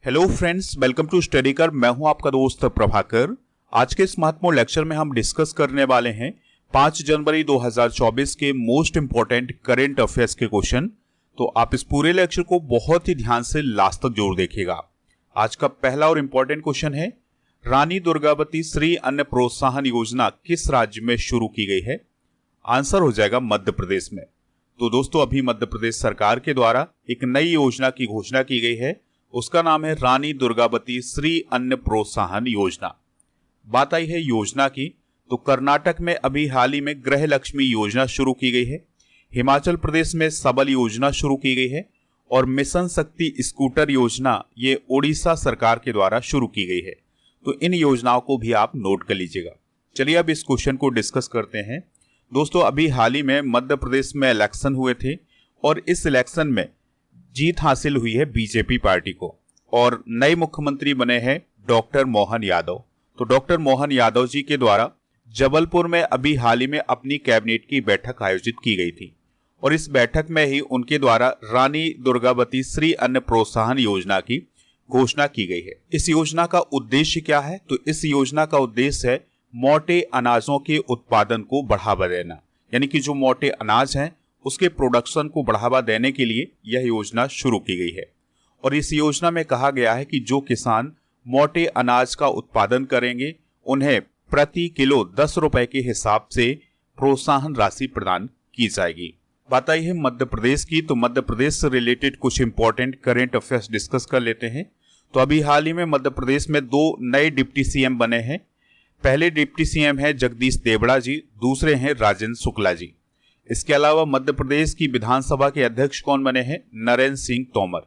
Hello friends, welcome to study कर। मैं हूं आपका दोस्त प्रभाकर। आज के इस महत्वपूर्ण लेक्चर में हम डिस्कस करने वाले हैं 5 जनवरी 2024 के मोस्ट इंपॉर्टेंट करंट अफेयर्स के क्वेश्चन। तो आप इस पूरे लेक्चर को बहुत ही ध्यान से लास्ट तक जरूर देखिएगा। आज का पहला और इंपॉर्टेंट क्वेश्चन है, रानी दुर्गावती श्री अन्न प्रोत्साहन योजना किस राज्य में शुरू की गई है? आंसर हो जाएगा मध्य प्रदेश में। तो दोस्तों, अभी मध्य प्रदेश सरकार के द्वारा एक नई योजना की घोषणा की गई है, उसका नाम है रानी दुर्गावती श्री अन्न प्रोत्साहन योजना। बात आई है योजना की, तो कर्नाटक में अभी हाल ही में गृह लक्ष्मी योजना शुरू की गई है, हिमाचल प्रदेश में सबल योजना शुरू की गई है और मिशन शक्ति स्कूटर योजना ये ओडिशा सरकार के द्वारा शुरू की गई है। तो इन योजनाओं को भी आप नोट कर लीजिएगा। चलिए अब इस क्वेश्चन को डिस्कस करते हैं। दोस्तों, अभी हाल ही में मध्य प्रदेश में इलेक्शन हुए थे और इस इलेक्शन में जीत हासिल हुई है बीजेपी पार्टी को और नए मुख्यमंत्री बने हैं डॉक्टर मोहन यादव। तो डॉक्टर मोहन यादव जी के द्वारा जबलपुर में अभी हाल ही में अपनी कैबिनेट की बैठक आयोजित की गई थी और इस बैठक में ही उनके द्वारा रानी दुर्गावती श्री अन्न प्रोत्साहन योजना की घोषणा की गई है। इस योजना का उद्देश्य क्या है? तो इस योजना का उद्देश्य है मोटे अनाजों के उत्पादन को बढ़ावा देना, यानी कि जो मोटे अनाज हैं उसके प्रोडक्शन को बढ़ावा देने के लिए यह योजना शुरू की गई है। और इस योजना में कहा गया है कि जो किसान मोटे अनाज का उत्पादन करेंगे उन्हें प्रति किलो 10 रुपए के हिसाब से प्रोत्साहन राशि प्रदान की जाएगी। बात आई है मध्य प्रदेश की, तो मध्य प्रदेश से रिलेटेड कुछ इंपॉर्टेंट करेंट अफेयर्स डिस्कस कर लेते हैं। तो अभी हाल ही में मध्य प्रदेश में 2 नए डिप्टी सीएम बने हैं। पहले डिप्टी सीएम है जगदीश देवड़ा जी, दूसरे हैं राजेंद्र शुक्ला जी। इसके अलावा मध्य प्रदेश की विधानसभा के अध्यक्ष कौन बने हैं? नरेंद्र सिंह तोमर।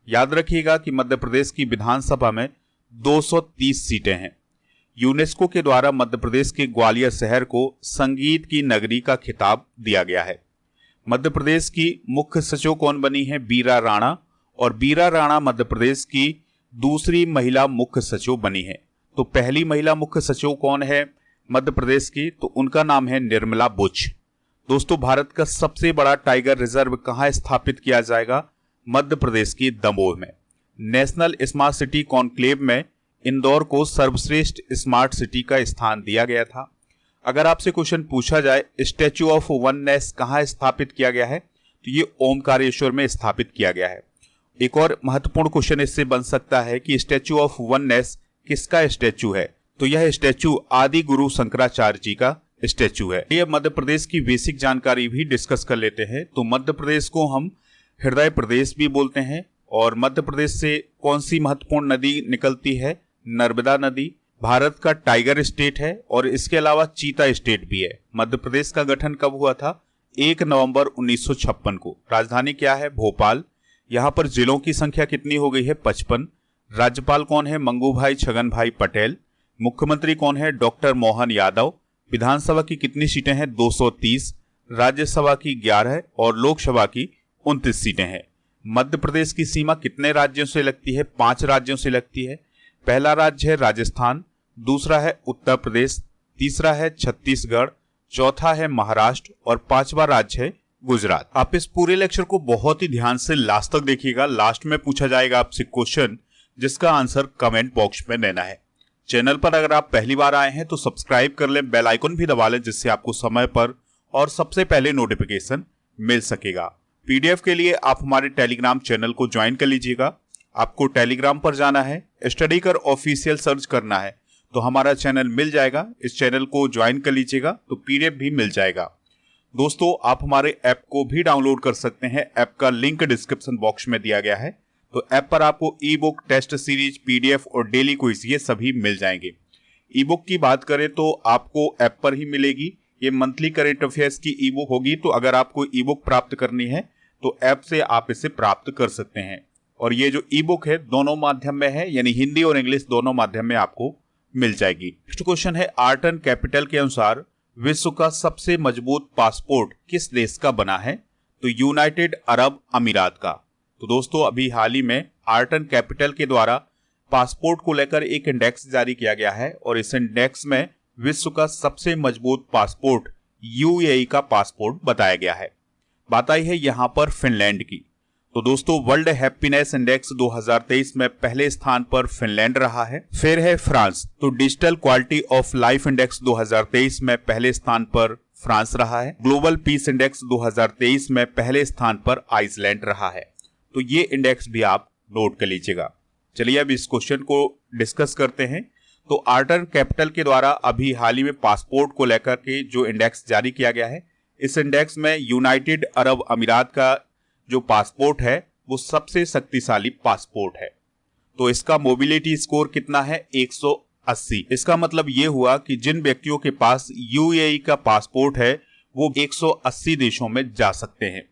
याद रखिएगा कि मध्य प्रदेश की विधानसभा में 230 सीटें हैं। यूनेस्को के द्वारा मध्य प्रदेश के ग्वालियर शहर को संगीत की नगरी का खिताब दिया गया है। मध्य प्रदेश की मुख्य सचिव कौन बनी है? बीरा राणा, और बीरा राणा मध्य प्रदेश की दूसरी महिला मुख्य सचिव बनी है। तो पहली महिला मुख्य सचिव कौन है मध्य प्रदेश की? तो उनका नाम है निर्मला बुच। दोस्तों, भारत का सबसे बड़ा टाइगर रिजर्व कहां स्थापित किया जाएगा? मध्य प्रदेश की दमोह में। नेशनल स्मार्ट सिटी कॉन्क्लेव में इंदौर को सर्वश्रेष्ठ स्मार्ट सिटी का स्थान दिया गया था। अगर आपसे क्वेश्चन पूछा जाए स्टैच्यू ऑफ वननेस कहां स्थापित किया गया है, तो ये ओमकारेश्वर में स्थापित किया गया है। एक और महत्वपूर्ण क्वेश्चन इससे बन सकता है कि स्टैच्यू ऑफ वननेस किसका स्टैच्यू है? तो यह स्टैच्यू आदि गुरु शंकराचार्य जी का स्टैच्यू है। ये मध्य प्रदेश की बेसिक जानकारी भी डिस्कस कर लेते हैं। तो मध्य प्रदेश को हम हृदय प्रदेश भी बोलते हैं। और मध्य प्रदेश से कौन सी महत्वपूर्ण नदी निकलती है? नर्मदा नदी। भारत का टाइगर स्टेट है और इसके अलावा चीता स्टेट भी है। मध्य प्रदेश का गठन कब हुआ था? 1 नवंबर 1956 को। राजधानी क्या है? भोपाल। यहाँ पर जिलों की संख्या कितनी हो गई है? 55। राज्यपाल कौन है? मंगू भाई छगन भाई पटेल। मुख्यमंत्री कौन है? डॉक्टर मोहन यादव। विधानसभा की कितनी सीटें हैं? 230। राज्यसभा की 11 और लोकसभा की 29 सीटें हैं। मध्य प्रदेश की सीमा कितने राज्यों से लगती है? 5 राज्यों से लगती है। पहला राज्य है राजस्थान, दूसरा है उत्तर प्रदेश, तीसरा है छत्तीसगढ़, चौथा है महाराष्ट्र और 5वां राज्य है गुजरात। आप इस पूरे लेक्चर को बहुत ही ध्यान से लास्ट तक देखिएगा। लास्ट में पूछा जाएगा आपसे क्वेश्चन जिसका आंसर कमेंट बॉक्स में देना है। चैनल पर अगर आप पहली बार आए हैं तो सब्सक्राइब कर लें, बेल आइकन भी दबा लें, जिससे आपको समय पर और सबसे पहले नोटिफिकेशन मिल सकेगा। पीडीएफ के लिए आप हमारे टेलीग्राम चैनल को ज्वाइन कर लीजिएगा। आपको टेलीग्राम पर जाना है, स्टडी कर ऑफिशियल सर्च करना है तो हमारा चैनल मिल जाएगा। इस चैनल को ज्वाइन कर लीजिएगा तो पीडीएफ भी मिल जाएगा। दोस्तों, आप हमारे ऐप को भी डाउनलोड कर सकते हैं। ऐप का लिंक डिस्क्रिप्शन बॉक्स में दिया गया है। तो ऐप पर आपको e book, test series, PDF और डेली क्विज ये सभी मिल जाएंगे। ई बुक की बात करें तो आपको ऐप पर ही मिलेगी। ये मंथली करेंट अफेयर्स की ई बुक होगी। तो अगर आपको ई बुक प्राप्त करनी है तो ऐप से आप इसे प्राप्त कर सकते हैं। और ये जो ई बुक है दोनों माध्यम में है, यानी हिंदी और इंग्लिश दोनों माध्यम में आपको मिल जाएगी। नेक्स्ट क्वेश्चन है, आर्ट एंड कैपिटल के अनुसार विश्व का सबसे मजबूत पासपोर्ट किस देश का बना है? तो यूनाइटेड अरब अमीरात का। तो दोस्तों, अभी हाल ही में आर्ट एंड कैपिटल के द्वारा पासपोर्ट को लेकर एक इंडेक्स जारी किया गया है और इस इंडेक्स में विश्व का सबसे मजबूत पासपोर्ट यूएई का पासपोर्ट बताया गया है। बात आई है यहां पर फिनलैंड की। तो दोस्तों वर्ल्ड हैप्पीनेस इंडेक्स 2023 में पहले स्थान पर फिनलैंड रहा है। फिर है फ्रांस, तो digital quality of life index 2023 में पहले स्थान पर फ्रांस रहा है। ग्लोबल पीस इंडेक्स 2023 में पहले स्थान पर आइसलैंड रहा है। तो ये इंडेक्स भी आप नोट कर लीजिएगा। चलिए अब इस क्वेश्चन को डिस्कस करते हैं। तो आर्टन कैपिटल के द्वारा अभी हाल ही में पासपोर्ट को लेकर के जो इंडेक्स जारी किया गया है, इस इंडेक्स में यूनाइटेड अरब अमीरात का जो पासपोर्ट है वो सबसे शक्तिशाली पासपोर्ट है। तो इसका मोबिलिटी स्कोर कितना है? 180। इसका मतलब ये हुआ कि जिन व्यक्तियों के पास यूएई का पासपोर्ट है वो 180 देशों में जा सकते हैं।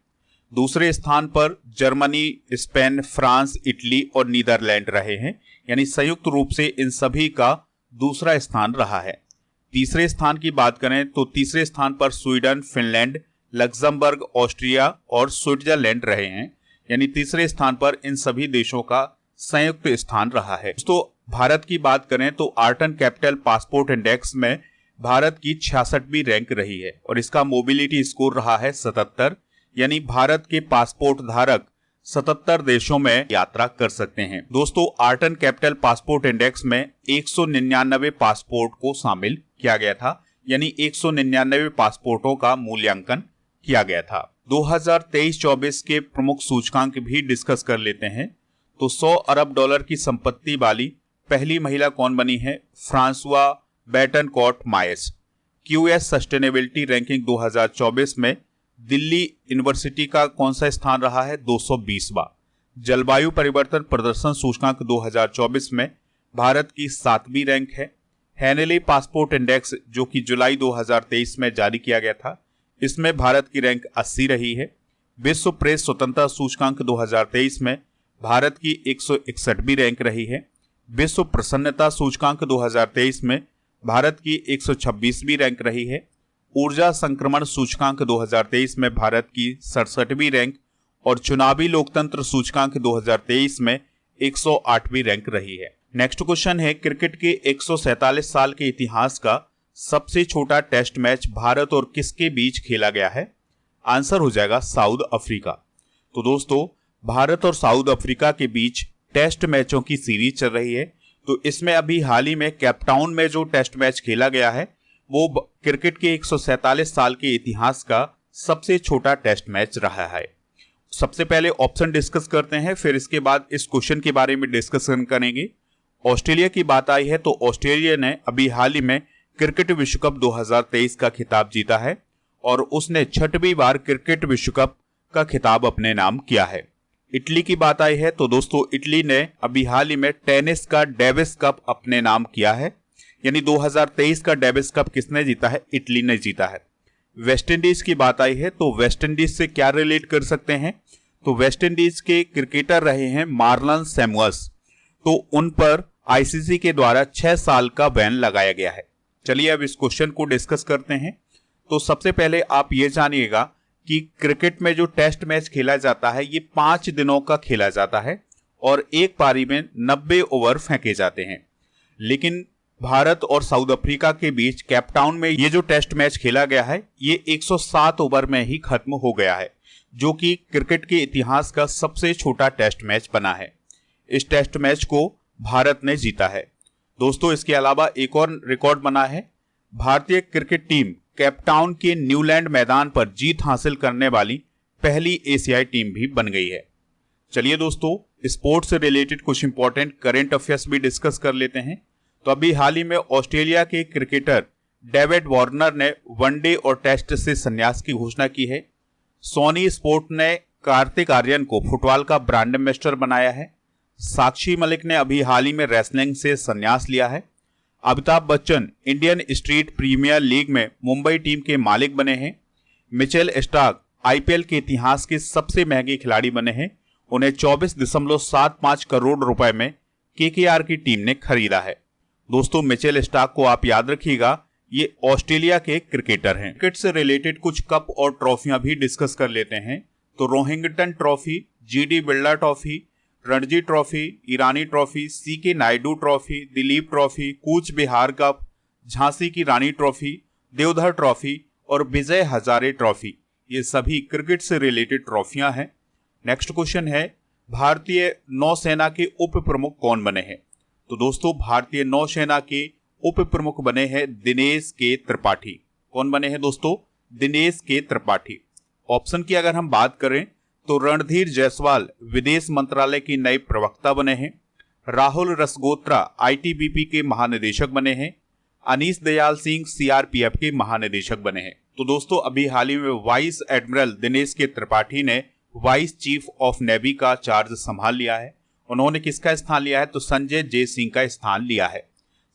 दूसरे स्थान पर जर्मनी, स्पेन, फ्रांस, इटली और नीदरलैंड रहे हैं, यानी संयुक्त रूप से इन सभी का दूसरा स्थान रहा है। तीसरे स्थान की बात करें तो तीसरे स्थान पर स्वीडन, फिनलैंड, लग्जमबर्ग, ऑस्ट्रिया और स्विट्जरलैंड रहे हैं, यानी तीसरे स्थान पर इन सभी देशों का संयुक्त स्थान रहा है। तो भारत की बात करें तो आर्टन कैपिटल पासपोर्ट इंडेक्स में भारत की 66वीं रैंक रही है और इसका मोबिलिटी स्कोर रहा है 77, यानी भारत के पासपोर्ट धारक 77 देशों में यात्रा कर सकते हैं। दोस्तों आर्टन कैपिटल पासपोर्ट इंडेक्स में 199 पासपोर्ट को शामिल किया गया था, यानी 199 पासपोर्टों का मूल्यांकन किया गया था। 2023-24 के प्रमुख सूचकांक भी डिस्कस कर लेते हैं। तो 100 अरब डॉलर की संपत्ति वाली पहली महिला कौन बनी है? Francoise Bettencourt Meyers. QS sustainability ranking 2024 में दिल्ली यूनिवर्सिटी का कौन सा स्थान रहा है? 220वां। जलवायु परिवर्तन प्रदर्शन सूचकांक 2024 में भारत की 7वीं रैंक है। हैनेली पासपोर्ट इंडेक्स जो कि जुलाई 2023 में जारी किया गया था, इसमें भारत की रैंक 80 रही है। विश्व प्रेस स्वतंत्रता सूचकांक 2023 में भारत की 161वीं रैंक रही है। विश्व प्रसन्नता सूचकांक 2023 में भारत की 126वीं रैंक रही है। ऊर्जा संक्रमण सूचकांक 2023 में भारत की 67वीं रैंक और चुनावी लोकतंत्र सूचकांक 2023 में 108वीं रैंक रही है। नेक्स्ट क्वेश्चन है, क्रिकेट के 147 साल के इतिहास का सबसे छोटा टेस्ट मैच भारत और किसके बीच खेला गया है? आंसर हो जाएगा साउथ अफ्रीका। तो दोस्तों भारत और साउथ अफ्रीका के बीच टेस्ट मैचों की सीरीज चल रही है। तो इसमें अभी हाल ही में केपटाउन में जो टेस्ट मैच खेला गया है वो क्रिकेट के 147 साल के इतिहास का सबसे छोटा टेस्ट मैच रहा है। सबसे पहले ऑप्शन डिस्कस करते हैं, फिर इसके बाद इस क्वेश्चन के बारे में डिस्कशन करेंगे। ऑस्ट्रेलिया की बात आई है तो ऑस्ट्रेलिया ने अभी हाल ही में क्रिकेट विश्व कप 2023 का खिताब जीता है और उसने 6वीं बार क्रिकेट विश्व कप का खिताब अपने नाम किया है। इटली की बात आई है तो दोस्तों इटली ने अभी हाल ही में टेनिस का डेविस कप अपने नाम किया है, यानी 2023 का डेविस कप किसने जीता है? इटली ने जीता है। वेस्ट इंडीज की बात आई है तो वेस्ट इंडीज से क्या रिलेट कर सकते हैं? तो वेस्ट इंडीज के क्रिकेटर रहे हैं मार्लन सैमुअल्स, तो उन पर आईसीसी के द्वारा 6 साल का बैन लगाया गया है। चलिए अब इस क्वेश्चन को डिस्कस करते हैं। तो सबसे पहले आप ये जानिएगा कि क्रिकेट में जो टेस्ट मैच खेला जाता है ये 5 दिनों का खेला जाता है और एक पारी में 90 ओवर फेंके जाते हैं। लेकिन भारत और साउथ अफ्रीका के बीच केपटाउन में ये जो टेस्ट मैच खेला गया है ये 107 ओवर में ही खत्म हो गया है, जो कि क्रिकेट के इतिहास का सबसे छोटा टेस्ट मैच बना है। इस टेस्ट मैच को भारत ने जीता है। दोस्तों इसके अलावा एक और रिकॉर्ड बना है, भारतीय क्रिकेट टीम केपटाउन के न्यूलैंड मैदान पर जीत हासिल करने वाली पहली एशियाई टीम भी बन गई है। चलिए दोस्तों स्पोर्ट्स से रिलेटेड कुछ इंपॉर्टेंट करंट अफेयर्स भी डिस्कस कर लेते हैं। तो अभी हाल ही में ऑस्ट्रेलिया के क्रिकेटर डेविड वार्नर ने वनडे और टेस्ट से संन्यास की घोषणा की है। सोनी स्पोर्ट ने कार्तिक आर्यन को फुटबॉल का ब्रांड एम्बेसडर बनाया है। साक्षी मलिक ने अभी हाल ही में रेसलिंग से संन्यास लिया है। Amitabh Bachchan Indian Street Premier League में मुंबई टीम के मालिक बने हैं। मिचेल स्टार्क आईपीएल के इतिहास के सबसे महंगे खिलाड़ी बने हैं। उन्हें 24.75 करोड़ रुपए में केकेआर की टीम ने खरीदा है। दोस्तों मिचेल स्टार्क को आप याद रखिएगा, ये ऑस्ट्रेलिया के क्रिकेटर हैं। क्रिकेट से रिलेटेड कुछ कप और ट्रॉफियां भी डिस्कस कर लेते हैं। तो Rohinton trophy, GD Birla trophy, Ranji trophy, Irani trophy, CK Naidu trophy, Duleep trophy, Cooch Behar cup, Jhansi की रानी ट्रॉफी, देवधर ट्रॉफी और विजय हजारे ट्रॉफी, ये सभी क्रिकेट से रिलेटेड ट्रॉफियां हैं। नेक्स्ट क्वेश्चन है, भारतीय नौसेना के उप प्रमुख कौन बने हैं? तो दोस्तों भारतीय नौसेना के उप प्रमुख बने हैं दिनेश के त्रिपाठी। कौन बने हैं दोस्तों? दिनेश के त्रिपाठी। ऑप्शन की अगर हम बात करें तो रणधीर जायसवाल विदेश मंत्रालय की नए प्रवक्ता बने हैं, राहुल रसगोत्रा आईटीबीपी के महानिदेशक बने हैं, अनीस दयाल सिंह सीआरपीएफ के महानिदेशक बने हैं। तो दोस्तों अभी हाल ही में वाइस एडमिरल दिनेश के त्रिपाठी ने वाइस चीफ ऑफ नेवी का चार्ज संभाल लिया है। उन्होंने किसका स्थान लिया है? तो संजय जयसिंह का स्थान लिया है।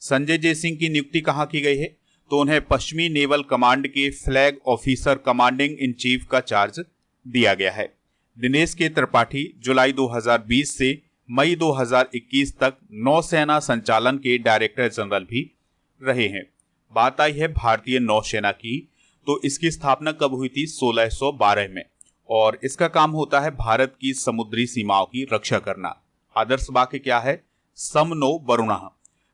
संजय जयसिंह की नियुक्ति कहाँ की गई है? तो उन्हें पश्चिमी नेवल कमांड के flag officer commanding in chief का चार्ज दिया गया है। दिनेश के त्रिपाठी जुलाई 2020 से मई 2021 तक नौसेना संचालन के डायरेक्टर जनरल भी रहे हैं। बात आई है भारतीय नौसेना की, तो इसकी स्थापना कब हुई थी? 1612 में, और इसका काम होता है भारत की समुद्री सीमाओं की रक्षा करना। आदर्श वाक्य क्या है? सम नो वरुणः।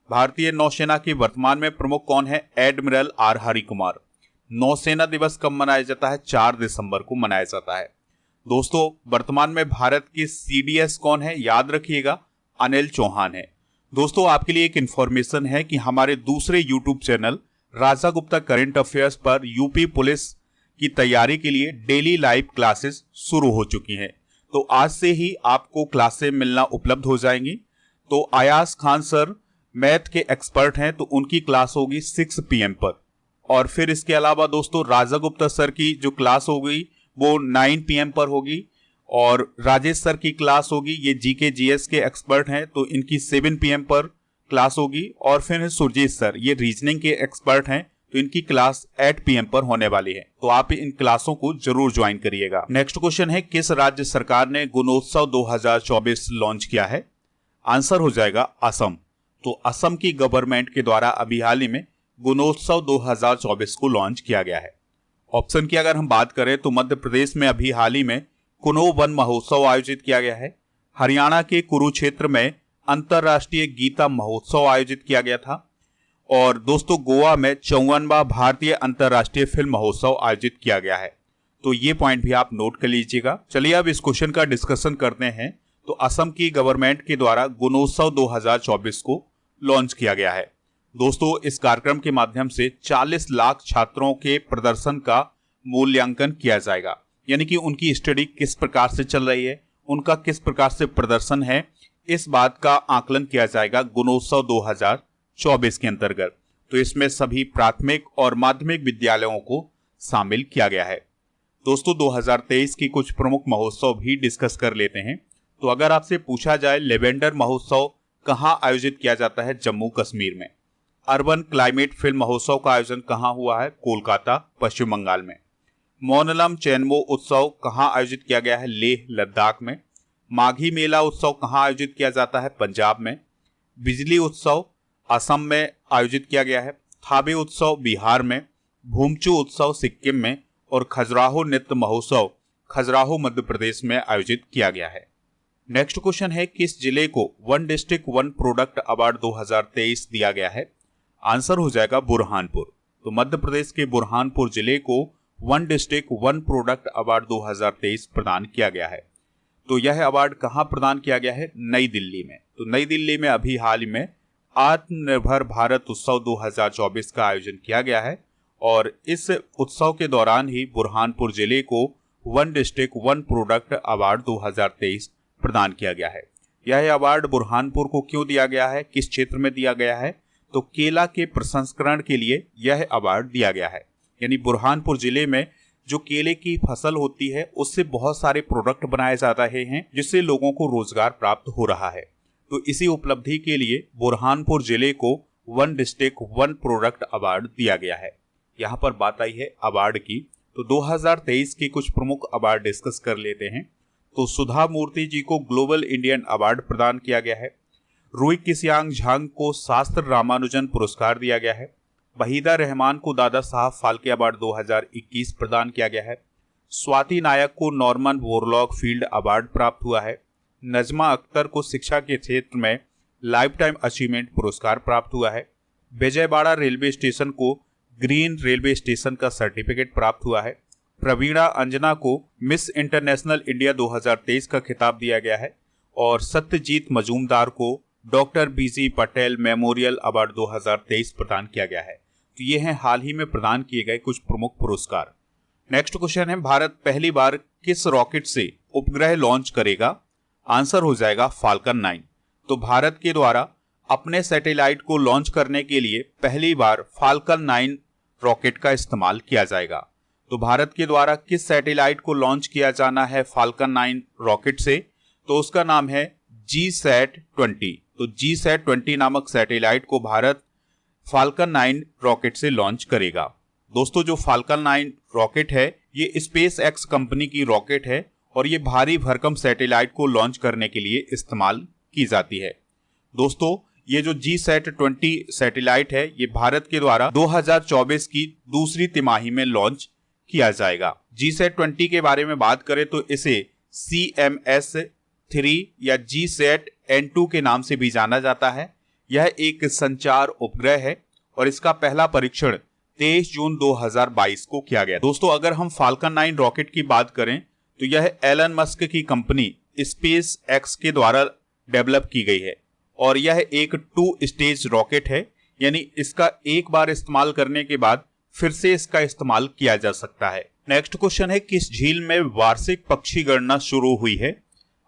भारतीय नौसेना के वर्तमान में प्रमुख कौन है? Admiral R Hari Kumar. नौसेना दिवस कब मनाया जाता है? 4 दिसंबर को मनाया जाता है। दोस्तों वर्तमान में भारत की सीडीएस कौन है? याद रखिएगा, अनिल चौहान है। दोस्तों आपके लिए एक इंफॉर्मेशन है कि हमारे दूसरे यूट्यूब चैनल राजा गुप्ता करंट अफेयर्स पर यूपी पुलिस की तैयारी के लिए डेली लाइव क्लासेस शुरू हो चुकी हैं। तो आज से ही आपको क्लासें मिलना उपलब्ध हो जाएंगी। तो आयास खान सर मैथ के एक्सपर्ट हैं, तो उनकी क्लास होगी 6 PM पर, और फिर इसके अलावा दोस्तों राजा गुप्ता सर की जो क्लास होगी वो 9 PM पर होगी, और राजेश सर की क्लास होगी, ये जीके जीएस के एक्सपर्ट हैं, तो इनकी 7 PM पर क्लास होगी। और फिर सुरजीत सर, ये रीजनिंग के एक्सपर्ट हैं, तो इनकी क्लास 8 PM पर होने वाली है। तो आप इन क्लासों को जरूर ज्वाइन करिएगा। नेक्स्ट क्वेश्चन है, किस राज्य सरकार ने गुणोत्सव 2024 लॉन्च किया है? आंसर हो जाएगा असम। तो असम की गवर्नमेंट के द्वारा अभी हाल ही में गुणोत्सव 2024 को लॉन्च किया गया है। ऑप्शन की अगर हम बात करें तो मध्य प्रदेश में अभी हाल ही में कुनो वन महोत्सव आयोजित किया गया है, हरियाणा के कुरुक्षेत्र में अंतरराष्ट्रीय गीता महोत्सव आयोजित किया गया था, और दोस्तों गोवा में 54वां भारतीय अंतरराष्ट्रीय फिल्म महोत्सव आयोजित किया गया है। तो ये पॉइंट भी आप नोट कर लीजिएगा। चलिए अब इस क्वेश्चन का डिस्कशन करते हैं। तो असम की गवर्नमेंट के द्वारा गुणोत्सव 2024 को लॉन्च किया गया है। दोस्तों इस कार्यक्रम के माध्यम से 40 लाख छात्रों के प्रदर्शन का मूल्यांकन किया जाएगा, यानी कि उनकी स्टडी किस प्रकार से चल रही है, उनका किस प्रकार से प्रदर्शन है, इस बात का आकलन किया जाएगा गुणोत्सव 2024 के अंतर्गत। तो इसमें सभी प्राथमिक और माध्यमिक विद्यालयों को शामिल किया गया है। दोस्तों 2023 की कुछ प्रमुख महोत्सव भी डिस्कस कर लेते हैं। तो अगर आपसे पूछा जाए लेवेंडर महोत्सव कहां आयोजित किया जाता है? जम्मू कश्मीर में। अर्बन क्लाइमेट फिल्म महोत्सव का आयोजन कहां हुआ है? कोलकाता, पश्चिम बंगाल में। मोनलम चैनमो उत्सव कहां आयोजित किया गया है? लेह, लद्दाख में। माघी मेला उत्सव कहां आयोजित किया जाता है? पंजाब में। बिजली उत्सव असम में आयोजित किया गया है। थाबे उत्सव बिहार में। भूमचू उत्सव सिक्किम में, और खजुराहो नृत्य महोत्सव खजुराहो मध्य प्रदेश में आयोजित किया गया है। नेक्स्ट क्वेश्चन है, किस जिले को one district one product award 2023 दिया गया है? आंसर हो जाएगा बुरहानपुर। तो मध्य प्रदेश के बुरहानपुर जिले को one district one product award 2023 प्रदान किया गया है। तो यह अवार्ड कहां प्रदान किया गया है? नई दिल्ली में। तो नई दिल्ली में अभी हाल ही में आत्मनिर्भर भारत उत्सव 2024 का आयोजन किया गया है, और इस उत्सव के दौरान ही बुरहानपुर जिले को one district one product award 2023 प्रदान किया गया है। यह अवार्ड बुरहानपुर को क्यों दिया गया है, किस क्षेत्र में दिया गया है? तो केला के प्रसंस्करण के लिए यह अवार्ड दिया गया है। यानी बुरहानपुर जिले में जो केले की फसल होती है उससे बहुत सारे प्रोडक्ट बनाए जा रहे हैं, जिससे लोगों को रोजगार प्राप्त हो रहा है। तो इसी उपलब्धि के लिए बुरहानपुर जिले को one district one product award दिया गया है। यहाँ पर बात आई है अवार्ड की, तो 2023 के कुछ प्रमुख अवार्ड डिस्कस कर लेते हैं। तो सुधा मूर्ति जी को ग्लोबल इंडियन अवार्ड प्रदान किया गया है। रुई किसियांग झांग को शास्त्र रामानुजन पुरस्कार दिया गया है। वहीदा रहमान को दादा साहब फाल्के अवार्ड 2021 प्रदान किया गया है। स्वाति नायक को नॉर्मन बोरलॉग फील्ड अवार्ड प्राप्त हुआ है। नजमा अख्तर को शिक्षा के क्षेत्र में लाइफ टाइम अचीवमेंट पुरस्कार प्राप्त हुआ है। विजयवाड़ा रेलवे स्टेशन को ग्रीन रेलवे स्टेशन का सर्टिफिकेट प्राप्त हुआ है। प्रवीणा अंजना को मिस इंटरनेशनल इंडिया 2023 का खिताब दिया गया है और सत्यजीत मजूमदार को डॉक्टर बीजी पटेल मेमोरियल अवार्ड 2023 प्रदान किया गया है। तो ये हैं हाल ही में प्रदान किए गए कुछ प्रमुख पुरस्कार। नेक्स्ट क्वेश्चन है, भारत पहली बार किस रॉकेट से उपग्रह लॉन्च करेगा? आंसर हो जाएगा फाल्कन 9। तो भारत के द्वारा अपने सैटेलाइट को लॉन्च करने के लिए पहली बार फाल्कन 9 रॉकेट का इस्तेमाल किया जाएगा। तो भारत के द्वारा किस सैटेलाइट को लॉन्च किया जाना है फाल्कन 9 रॉकेट से? तो उसका नाम है GSAT-20। तो GSAT-20 नामक सैटेलाइट को भारत फाल्कन 9 रॉकेट से लॉन्च करेगा। दोस्तों, जो फाल्कन 9 रॉकेट है ये स्पेस एक्स कंपनी की रॉकेट है और ये भारी भरकम सैटेलाइट को लॉन्च करने के लिए इस्तेमाल की जाती है। दोस्तों, ये जो GSAT-20 सैटेलाइट है ये भारत के द्वारा 2024 की दूसरी तिमाही में लॉन्च किया जाएगा। GSAT-20 के बारे में बात करें तो इसे CMS-3 या GSAT-N2 के नाम से भी जाना जाता है। यह एक संचार उपग्रह है और इसका पहला परीक्षण 23 जून 2022 को किया गया। दोस्तों, अगर हम फाल्कन 9 रॉकेट की बात करें तो यह एलन मस्क की कंपनी स्पेस एक्स के द्वारा डेवलप की गई है और यह एक 2 स्टेज रॉकेट है, यानी इसका एक बार इस्तेमाल करने के बाद फिर से इसका इस्तेमाल किया जा सकता है। नेक्स्ट क्वेश्चन है, किस झील में वार्षिक पक्षी गणना शुरू हुई है?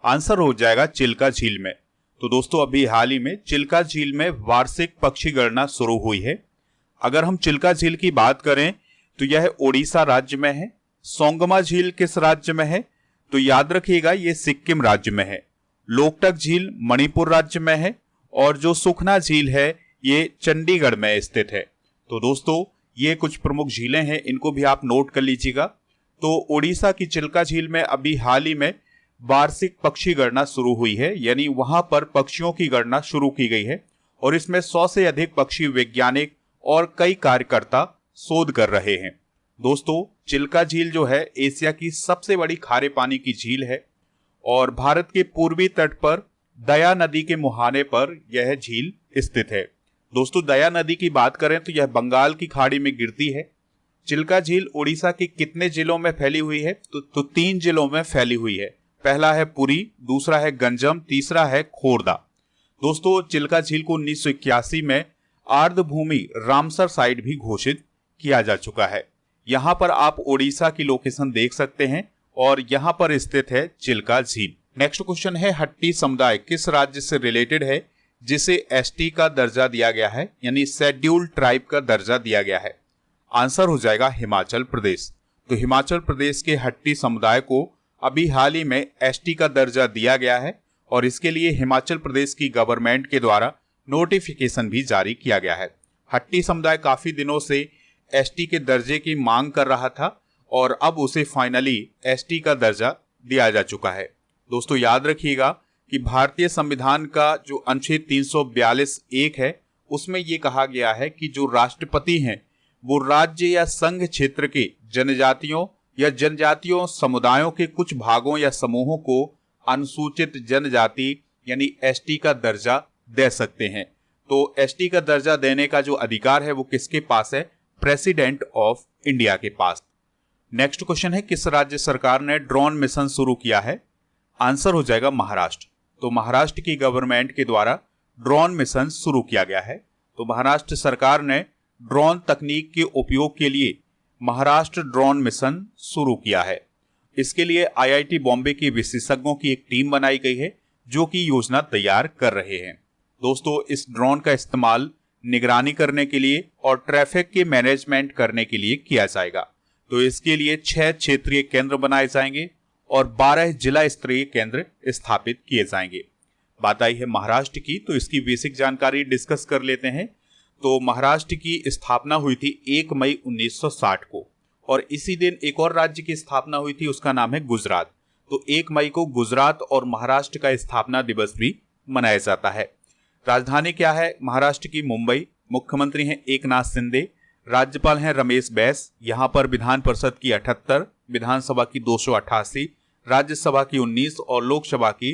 आंसर हो जाएगा चिल्का झील में। तो दोस्तों, अभी हाल ही में चिल्का झील में वार्षिक पक्षी गणना शुरू हुई है। अगर हम चिल्का झील की बात करें तो यह ओडिशा राज्य में है। सोंगमा झील किस राज्य में है? तो याद रखिएगा ये सिक्किम राज्य में है। लोकटक झील मणिपुर राज्य में है और जो सुखना झील है ये चंडीगढ़ में स्थित है। तो दोस्तों, ये कुछ प्रमुख झीलें हैं, इनको भी आप नोट कर लीजिएगा। तो ओडिशा की चिल्का झील में अभी हाल ही में वार्षिक पक्षी गणना शुरू हुई है, यानी वहां पर पक्षियों की गणना शुरू की गई है और इसमें 100 से अधिक पक्षी वैज्ञानिक और कई कार्यकर्ता शोध कर रहे हैं। दोस्तों, चिल्का झील जो है एशिया की सबसे बड़ी खारे पानी की झील है और भारत के पूर्वी तट पर दया नदी के मुहाने पर यह झील स्थित है। दोस्तों, दया नदी की बात करें तो यह बंगाल की खाड़ी में गिरती है। चिल्का झील उड़ीसा के कितने जिलों में फैली हुई है? तो 3 जिलों में फैली हुई है। पहला है पुरी, दूसरा है गंजम, तीसरा है खोरदा। दोस्तों, चिल्का झील को 1981 में आर्द्रभूमि रामसर साइट भी घोषित किया जा चुका है। यहाँ पर आप ओडिशा की लोकेशन देख सकते हैं और यहाँ पर स्थित है चिल्का झील। नेक्स्ट क्वेश्चन है, हट्टी समुदाय किस राज्य से रिलेटेड है जिसे एसटी का दर्जा दिया गया है, यानी शेड्यूल्ड ट्राइब का दर्जा दिया गया है? आंसर हो जाएगा हिमाचल प्रदेश। तो हिमाचल प्रदेश के हट्टी समुदाय को अभी हाल ही में एसटी का दर्जा दिया गया है और इसके लिए हिमाचल प्रदेश की गवर्नमेंट के द्वारा नोटिफिकेशन भी जारी किया गया है। हट्टी समुदाय काफी दिनों से एसटी के दर्जे की मांग कर रहा था और अब उसे फाइनली एसटी का दर्जा दिया जा चुका है। दोस्तों, याद रखिएगा कि भारतीय संविधान का जो अनुच्छेद 342(1) है उसमें ये कहा गया है कि जो राष्ट्रपति हैं वो राज्य या संघ क्षेत्र के जनजातियों या जनजातीयों समुदायों के कुछ भागों या समूहों को अनुसूचित जनजाति यानी एसटी का दर्जा दे सकते हैं। तो एसटी का दर्जा देने का जो अधिकार है वो किसके पास है? प्रेसिडेंट ऑफ इंडिया के पास। नेक्स्ट क्वेश्चन है, किस राज्य सरकार ने ड्रोन मिशन शुरू किया है? आंसर हो जाएगा महाराष्ट्र। तो महाराष्ट्र की गवर्नमेंट के द्वारा ड्रोन मिशन शुरू किया गया है। तो महाराष्ट्र सरकार ने ड्रोन तकनीक के उपयोग के लिए महाराष्ट्र ड्रोन मिशन शुरू किया है। इसके लिए आईआईटी बॉम्बे के विशेषज्ञों की एक टीम बनाई गई है जो कि योजना तैयार कर रहे हैं। दोस्तों, इस ड्रोन का इस्तेमाल निगरानी करने के लिए और ट्रैफिक के मैनेजमेंट करने के लिए किया जाएगा। तो इसके लिए 6 क्षेत्रीय केंद्र बनाए जाएंगे और 12 जिला स्तरीय केंद्र स्थापित किए जाएंगे। बात आई है महाराष्ट्र की, तो इसकी बेसिक जानकारी डिस्कस कर लेते हैं। तो महाराष्ट्र की स्थापना हुई थी 1 मई 1960 को और इसी दिन एक और राज्य की स्थापना हुई थी, उसका नाम है गुजरात। तो 1 मई को गुजरात और महाराष्ट्र का स्थापना दिवस भी मनाया जाता है। राजधानी क्या है महाराष्ट्र की? मुंबई। मुख्यमंत्री हैं एकनाथ शिंदे, राज्यपाल हैं रमेश बैस। यहाँ पर विधान परिषद की 78, विधानसभा की 288, राज्यसभा की 19 और लोकसभा की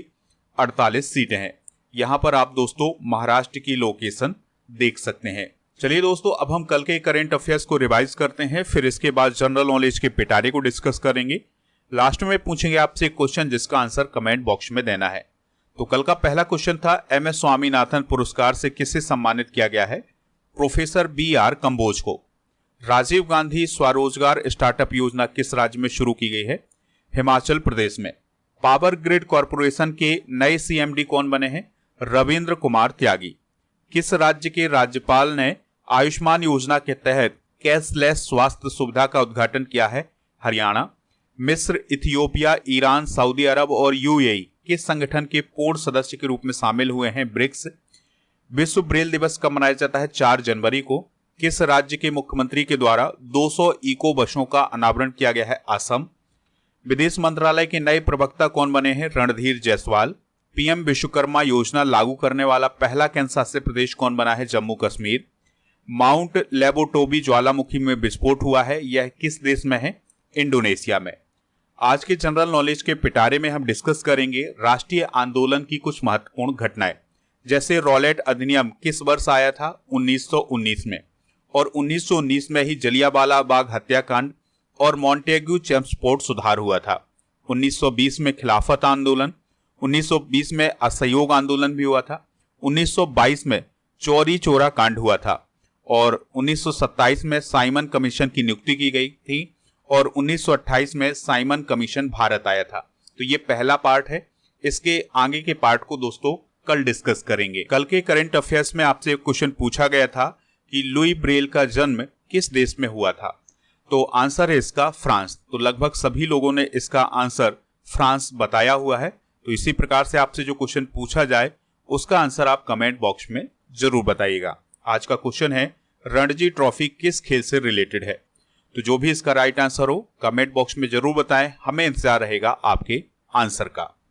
48 सीटें हैं। यहाँ पर आप दोस्तों महाराष्ट्र की लोकेशन देख सकते हैं। चलिए दोस्तों, अब हम कल के करंट अफेयर्स को रिवाइज करते हैं, फिर इसके बाद जनरल नॉलेज के पिटारे को डिस्कस करेंगे। लास्ट में पूछेंगे आपसे एक क्वेश्चन जिसका आंसर कमेंट बॉक्स में देना है। तो कल का पहला क्वेश्चन था, MS स्वामीनाथन पुरस्कार से किसे सम्मानित किया गया है? प्रोफेसर BR कंबोज को। राजीव गांधी स्वरोजगार स्टार्टअप योजना किस राज्य में शुरू की गई है? हिमाचल प्रदेश में। पावर ग्रिड कॉरपोरेशन के नए CMD कौन बने हैं? रविंद्र कुमार त्यागी। किस राज्य के राज्यपाल ने आयुष्मान योजना के तहत कैशलेस स्वास्थ्य सुविधा का उद्घाटन किया है? हरियाणा। मिस्र, इथियोपिया, ईरान, सऊदी अरब और UAE किस संगठन के पूर्ण सदस्य के रूप में शामिल हुए हैं? ब्रिक्स। विश्व ब्रेल दिवस कब मनाया जाता है? 4 जनवरी को। किस राज्य के मुख्यमंत्री के द्वारा 200 इको बसों का अनावरण किया गया है? असम। विदेश मंत्रालय के नए प्रवक्ता कौन बने हैं? रणधीर जायसवाल। PM विश्वकर्मा योजना लागू करने वाला पहला केंद्र शासित प्रदेश कौन बना है? जम्मू कश्मीर। माउंट लेबोटोबी ज्वालामुखी में विस्फोट हुआ है, यह किस देश में है? इंडोनेशिया में। आज के जनरल नॉलेज के पिटारे में हम डिस्कस करेंगे राष्ट्रीय आंदोलन की कुछ महत्वपूर्ण घटनाएं, जैसे रॉलेट अधिनियम किस वर्ष आया था? 1919 में। और 1919 में ही जलियांवाला बाग हत्याकांड और मॉन्टेग्यू चेम्सफोर्ड सुधार हुआ था। 1920 में खिलाफत आंदोलन, 1920 में असहयोग आंदोलन भी हुआ था, 1922 में चौरी चौरा कांड हुआ था और 1927 में साइमन कमीशन की नियुक्ति की गई थी और 1928 में साइमन कमीशन भारत आया था। तो ये पहला पार्ट है, इसके आगे के पार्ट को दोस्तों कल डिस्कस करेंगे। कल के करंट अफेयर्स में आपसे एक क्वेश्चन पूछा गया था कि लुई ब्रेल का जन्म किस देश में हुआ था? तो आंसर है इसका फ्रांस। तो लगभग सभी लोगों ने इसका आंसर फ्रांस बताया हुआ है। तो इसी प्रकार से आपसे जो क्वेश्चन पूछा जाए उसका आंसर आप कमेंट बॉक्स में जरूर बताइएगा। आज का क्वेश्चन है, रणजी ट्रॉफी किस खेल से रिलेटेड है? तो जो भी इसका राइट आंसर हो कमेंट बॉक्स में जरूर बताएं, हमें इंतजार रहेगा आपके आंसर का।